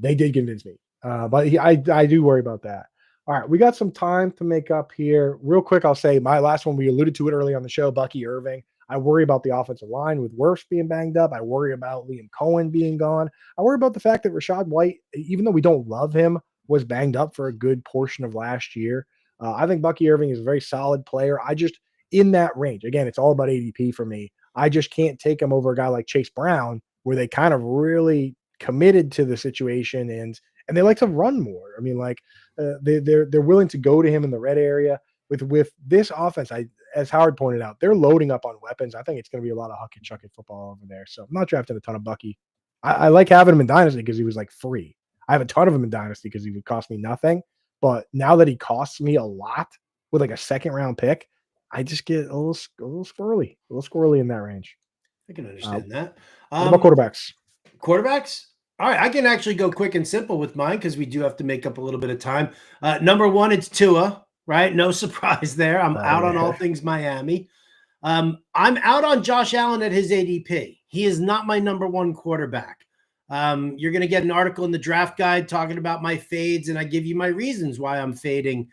They did convince me. But I do worry about that. All right, we got some time to make up here. Real quick, I'll say my last one, we alluded to it early on the show, Bucky Irving. I worry about the offensive line with Wirfs being banged up. I worry about Liam Cohen being gone. I worry about the fact that Rachaad White, even though we don't love him, was banged up for a good portion of last year. I think Bucky Irving is a very solid player. I just, in that range, again, it's all about ADP for me. I just can't take him over a guy like Chase Brown, where they kind of really committed to the situation and they like to run more. I mean, like they're willing to go to him in the red area. With this offense, as Howard pointed out, they're loading up on weapons. I think it's going to be a lot of huck and chuck it football over there. So I'm not drafting a ton of Bucky. I like having him in Dynasty because he was like free. I have a ton of him in Dynasty because he would cost me nothing. But now that he costs me a lot with like a second round pick, I just get a little squirrely in that range.
I can understand that.
What about quarterbacks?
Quarterbacks? All right, I can actually go quick and simple with mine because we do have to make up a little bit of time. Number one, it's Tua, right? No surprise there. I'm out on all things Miami. I'm out on Josh Allen at his ADP. He is not my number one quarterback. You're going to get an article in the draft guide talking about my fades, and I give you my reasons why I'm fading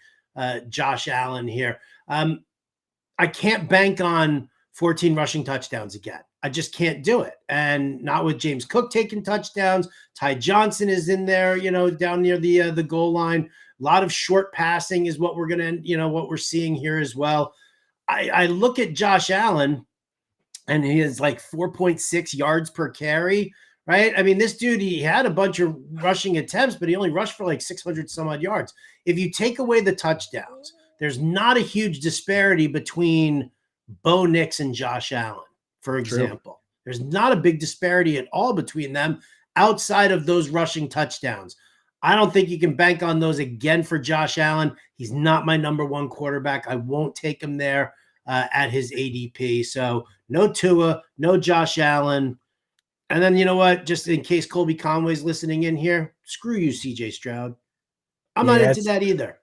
Josh Allen here. I can't bank on 14 rushing touchdowns again. I just can't do it. And not with James Cook taking touchdowns. Ty Johnson is in there, down near the goal line. A lot of short passing is what we're going to, what we're seeing here as well. I look at Josh Allen, and he is like 4.6 yards per carry, right? I mean, this dude, he had a bunch of rushing attempts, but he only rushed for like 600 some odd yards. If you take away the touchdowns, there's not a huge disparity between Bo Nix and Josh Allen, for example. True. There's not a big disparity at all between them outside of those rushing touchdowns. I don't think you can bank on those again for Josh Allen. He's not my number one quarterback. I won't take him there at his ADP. So no Tua, no Josh Allen. And then you know what? Just in case Colby Conway's listening in here, screw you, CJ Stroud. I'm not into that either.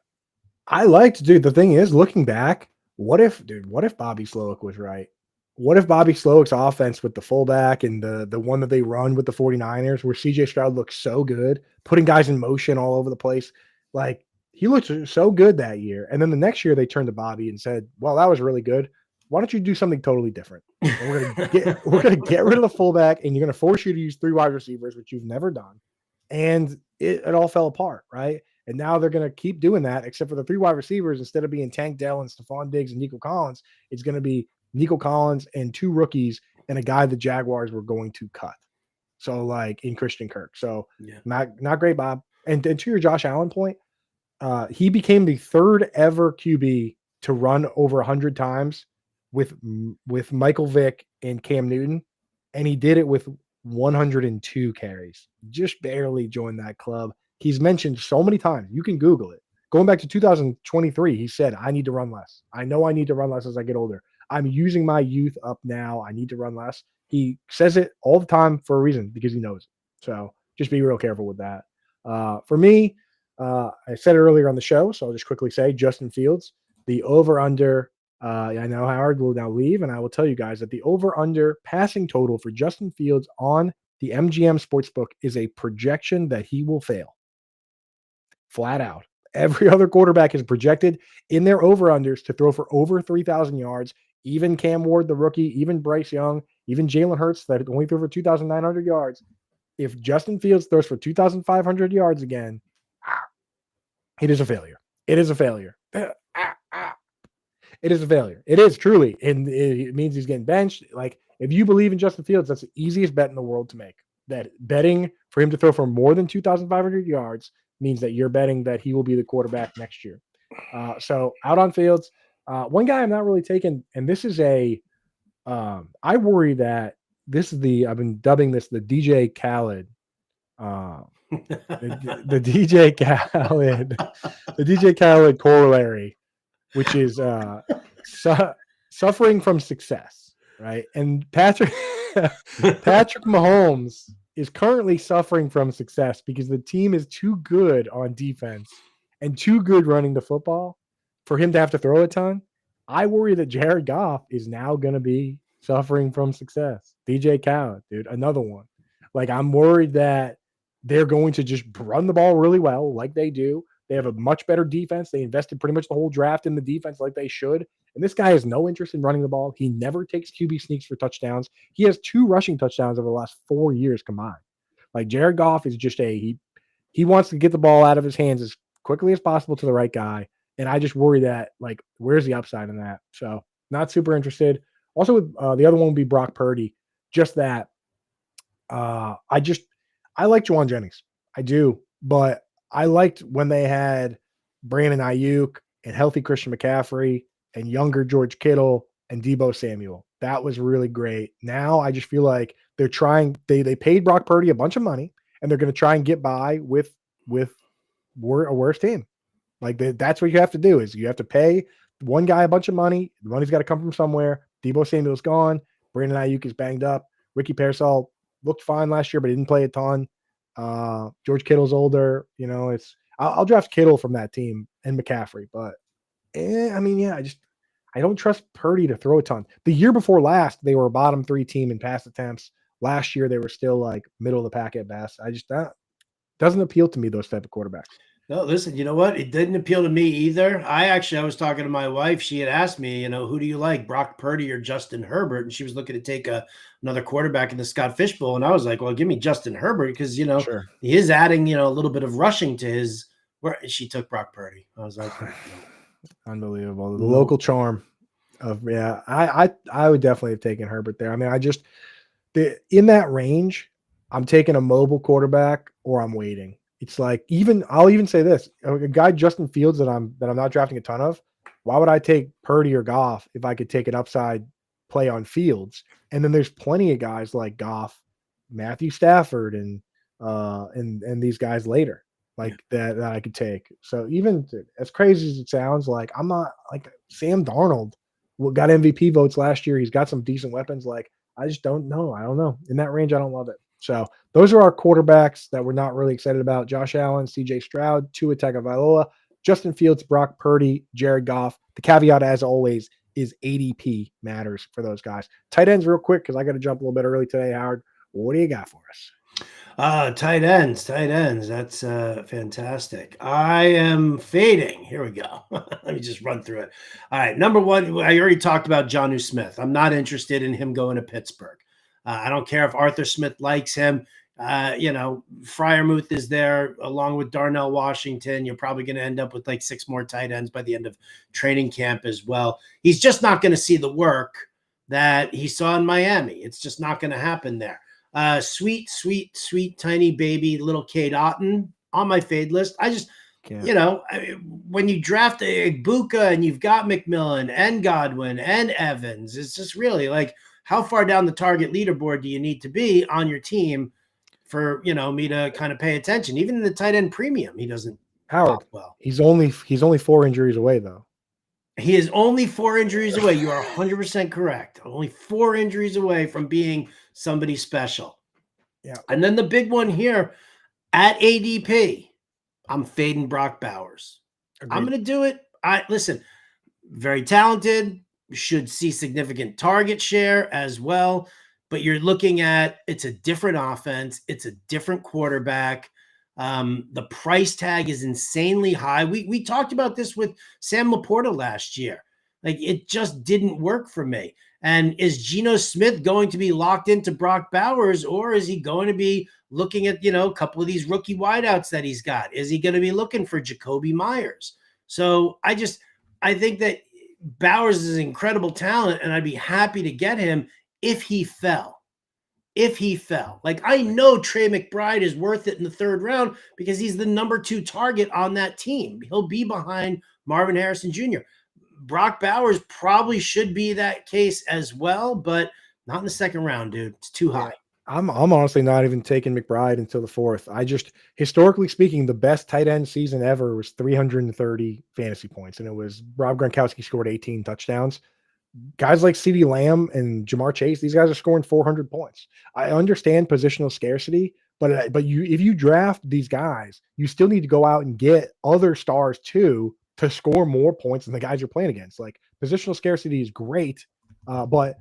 I liked, dude. The thing is, looking back, what if Bobby Slowick was right? What if Bobby Slowick's offense with the fullback and the one that they run with the 49ers, where CJ Stroud looks so good, putting guys in motion all over the place, like he looked so good that year. And then the next year they turned to Bobby and said, "Well, that was really good. Why don't you do something totally different? And we're gonna get rid of the fullback, and you're gonna force you to use 3 wide receivers, which you've never done." And it all fell apart, right? And now they're going to keep doing that, except for the 3 wide receivers. Instead of being Tank Dell and Stephon Diggs and Nico Collins, it's going to be Nico Collins and 2 rookies and a guy the Jaguars were going to cut. So, like, in Christian Kirk. So, not great, Bob. And to your Josh Allen point, he became the 3rd ever QB to run over 100 times with Michael Vick and Cam Newton, and he did it with 102 carries. Just barely joined that club. He's mentioned so many times. You can Google it. Going back to 2023, he said, "I need to run less. I know I need to run less as I get older. I'm using my youth up now. I need to run less." He says it all the time for a reason, because he knows it. So just be real careful with that. For me, I said it earlier on the show, so I'll just quickly say Justin Fields, the over-under. I know Howard will now leave, and I will tell you guys that the over-under passing total for Justin Fields on the MGM Sportsbook is a projection that he will fail. Flat out. Every other quarterback is projected in their over-unders to throw for over 3,000 yards. Even Cam Ward, the rookie, even Bryce Young, even Jalen Hurts that only threw for 2,900 yards. If Justin Fields throws for 2,500 yards again, it is a failure. It is a failure. It is a failure. It is truly. And it means he's getting benched. Like, if you believe in Justin Fields, that's the easiest bet in the world to make. That betting for him to throw for more than 2,500 yards means that you're betting that he will be the quarterback next year. So out on Fields. One guy I'm not really taking, and this is I worry that this is I've been dubbing this the DJ Khaled. The DJ Khaled corollary, which is suffering from success, right? And Patrick Mahomes is currently suffering from success because the team is too good on defense and too good running the football for him to have to throw a ton. I worry that Jared Goff is now going to be suffering from success. DJ Khaled, dude, another one. Like, I'm worried that they're going to just run the ball really well, like they do. They have a much better defense. They invested pretty much the whole draft in the defense like they should. And this guy has no interest in running the ball. He never takes QB sneaks for touchdowns. He has 2 rushing touchdowns over the last 4 years combined. Like, Jared Goff is just he wants to get the ball out of his hands as quickly as possible to the right guy. And I just worry that, like, where's the upside in that? So not super interested. Also, with the other one would be Brock Purdy. Just that I like Juwan Jennings. I do. But I liked when they had Brandon Ayuk and healthy Christian McCaffrey and younger George Kittle and Deebo Samuel. That was really great. Now I just feel like they're trying. They paid Brock Purdy a bunch of money, and they're going to try and get by with a worse team. Like, that's what you have to do, is you have to pay one guy a bunch of money. The money's got to come from somewhere. Deebo Samuel's gone. Brandon Ayuk is banged up. Ricky Pearsall looked fine last year, but he didn't play a ton. George Kittle's older. You know, I'll draft Kittle from that team and McCaffrey, but I don't trust Purdy to throw a ton. The year before last, they were a bottom 3 team in pass attempts. Last year, they were still like middle of the pack at best. That doesn't appeal to me, those type of quarterbacks.
No, listen, you know what? It didn't appeal to me either. I was talking to my wife. She had asked me, who do you like, Brock Purdy or Justin Herbert? And she was looking to take another quarterback in the Scott Fish Bowl. And I was like, well, give me Justin Herbert because,
Sure.
He is adding, a little bit of rushing to his – where she took Brock Purdy. I was like,
unbelievable. The local charm of, I would definitely have taken Herbert there. I mean, in that range, I'm taking a mobile quarterback or I'm waiting. It's like, I'll even say this, a guy Justin Fields that I'm not drafting a ton of. Why would I take Purdy or Goff if I could take an upside play on Fields? And then there's plenty of guys like Goff, Matthew Stafford, and these guys later like that I could take. So even as crazy as it sounds, like I'm not like Sam Darnold got MVP votes last year. He's got some decent weapons. Like I just don't know. I don't know. In that range, I don't love it. So those are our quarterbacks that we're not really excited about: Josh Allen, C.J. Stroud, Tua Tagovailoa, Justin Fields, Brock Purdy, Jared Goff. The caveat, as always, is ADP matters for those guys. Tight ends, real quick, because I got to jump a little bit early today, Howard. What do you got for us?
Tight ends. That's fantastic. I am fading. Here we go. Let me just run through it. All right. Number one, I already talked about Jonnu Smith. I'm not interested in him going to Pittsburgh. I don't care if Arthur Smith likes him. Freiermuth is there along with Darnell Washington. You're probably going to end up with like 6 more tight ends by the end of training camp as well. He's just not going to see the work that he saw in Miami. It's just not going to happen there. Sweet, tiny baby little Cade Otton on my fade list. I just, when you draft a Buka and you've got McMillan and Godwin and Evans, it's just really like, how far down the target leaderboard do you need to be on your team for, me to kind of pay attention? Even in the tight end premium, he doesn't
Howard,
pop well.
He's only 4 injuries away, though.
He is only 4 injuries away. You are 100% correct. Only 4 injuries away from being somebody special.
Yeah.
And then the big one here at ADP, I'm fading Brock Bowers. Agreed. I'm going to do it. Listen, very talented, should see significant target share as well. But you're looking at, it's a different offense. It's a different quarterback. The price tag is insanely high. We talked about this with Sam Laporta last year. Like, it just didn't work for me. And is Geno Smith going to be locked into Brock Bowers, or is he going to be looking at, a couple of these rookie wideouts that he's got? Is he going to be looking for Jacoby Myers? So I think that Bowers is an incredible talent, and I'd be happy to get him if he fell. Like, I know Trey McBride is worth it in the 3rd round because he's the number 2 target on that team. He'll be behind Marvin Harrison Jr. Brock Bowers probably should be that case as well, but not in the 2nd round, dude. It's too high.
I'm honestly not even taking McBride until the 4th. I just, historically speaking, the best tight end season ever was 330 fantasy points, and it was Rob Gronkowski scored 18 touchdowns. Guys like CeeDee Lamb and Jamar Chase, these guys are scoring 400 points. I understand positional scarcity, but if you draft these guys, you still need to go out and get other stars too to score more points than the guys you're playing against. Like, positional scarcity is great, but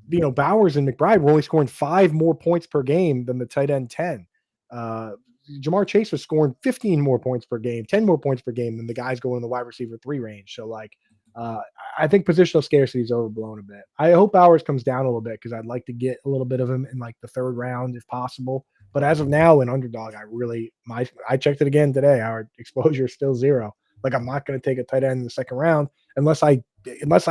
Bowers and McBride were only scoring 5 more points per game than the tight end 10. Jamar Chase was scoring 15 more points per game, 10 more points per game than the guys going in the wide receiver 3 range. So I think positional scarcity is overblown a bit. I hope Bowers comes down a little bit because I'd like to get a little bit of him in like the 3rd round if possible. But as of now, in underdog, I checked it again today. Our exposure is still 0. Like, I'm not going to take a tight end in the 2nd round unless I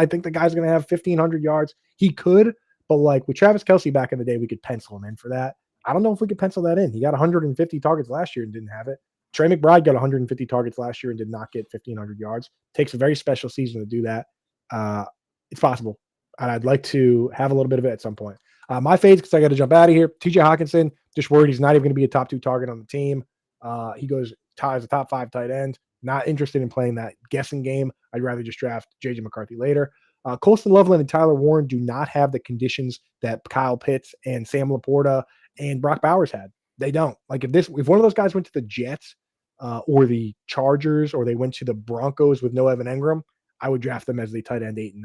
think the guy's going to have 1,500 yards. He could, but like with Travis Kelce back in the day, we could pencil him in for that. I don't know if we could pencil that in. He got 150 targets last year and didn't have it. Trey McBride got 150 targets last year and did not get 1,500 yards. Takes a very special season to do that. It's possible. And I'd like to have a little bit of it at some point. My fades, because I got to jump out of here. TJ Hawkinson, just worried he's not even going to be a top 2 target on the team. He ties a top 5 tight end. Not interested in playing that guessing game. I'd rather just draft J.J. McCarthy later. Colston Loveland and Tyler Warren do not have the conditions that Kyle Pitts and Sam Laporta and Brock Bowers had. They don't. Like, if one of those guys went to the Jets or the Chargers, or they went to the Broncos with no Evan Engram, I would draft them as the tight end 8 and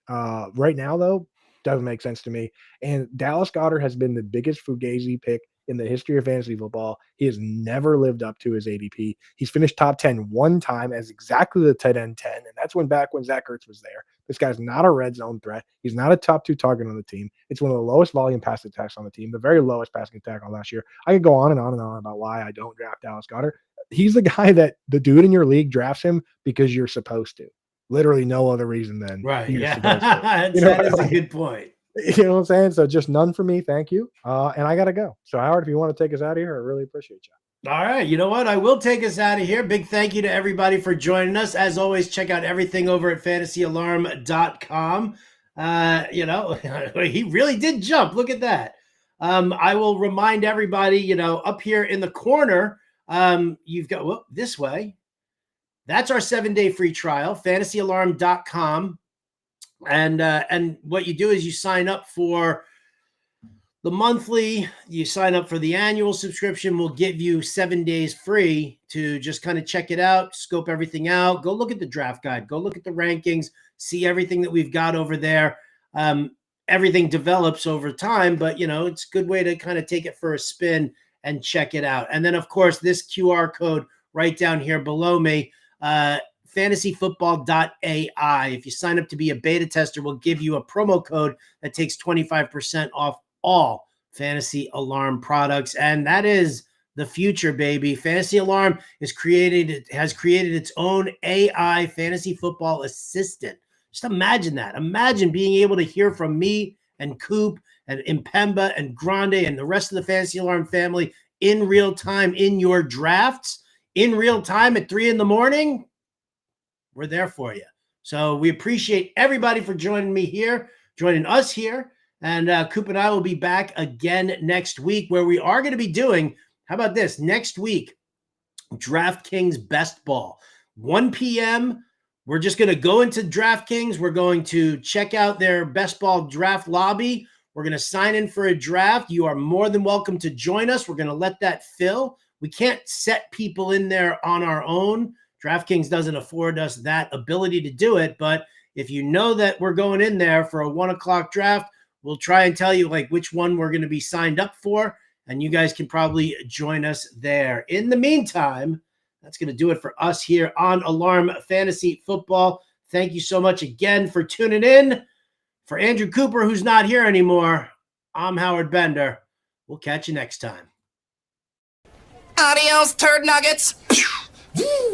9. Right now, though, doesn't make sense to me. And Dallas Goedert has been the biggest Fugazi pick in the history of fantasy football. He has never lived up to his ADP. He's finished top 10 one time as exactly the tight end 10, and that's back when Zach Ertz was there. This guy's not a red zone threat. He's not a top 2 target on the team. It's one of the lowest volume pass attacks on the team, the very lowest passing attack on last year. I could go on and on and on about why I don't draft Dallas Goedert. He's the guy that the dude in your league drafts him because you're supposed to. Literally no other reason than
right.
You're
supposed to. That is a good point.
You know what I'm saying? So just none for me. Thank you. And I got to go. So Howard, if you want to take us out of here, I really appreciate you.
All right. You know what? I will take us out of here. Big thank you to everybody for joining us. As always, check out everything over at fantasyalarm.com. He really did jump. Look at that. I will remind everybody, up here in the corner, you've got this way. That's our 7-day free trial, fantasyalarm.com. And what you do is you sign up for the monthly, you sign up for the annual subscription. We'll give you 7 days free to just kind of check it out, scope everything out, go look at the draft guide, go look at the rankings, see everything that we've got over there. Everything develops over time, but it's a good way to kind of take it for a spin and check it out. And then of course, this QR code right down here below me, fantasyfootball.ai. If you sign up to be a beta tester, we'll give you a promo code that takes 25% off all Fantasy Alarm products. And that is the future, baby. Fantasy Alarm has created its own AI fantasy football assistant. Just imagine that. Imagine being able to hear from me and Coop and Impemba and Grande and the rest of the Fantasy Alarm family in real time in your drafts, in real time at 3 a.m. We're there for you. So we appreciate everybody for joining us here. And Coop and I will be back again next week, where we are going to be doing, how about this, next week, DraftKings Best Ball. 1 p.m., we're just going to go into DraftKings. We're going to check out their Best Ball draft lobby. We're going to sign in for a draft. You are more than welcome to join us. We're going to let that fill. We can't set people in there on our own. DraftKings doesn't afford us that ability to do it. But if you know that we're going in there for a 1 o'clock draft, we'll try and tell you which one we're going to be signed up for, and you guys can probably join us there. In the meantime, that's going to do it for us here on Alarm Fantasy Football. Thank you so much again for tuning in. For Andrew Cooper, who's not here anymore, I'm Howard Bender. We'll catch you next time.
Adios, turd nuggets.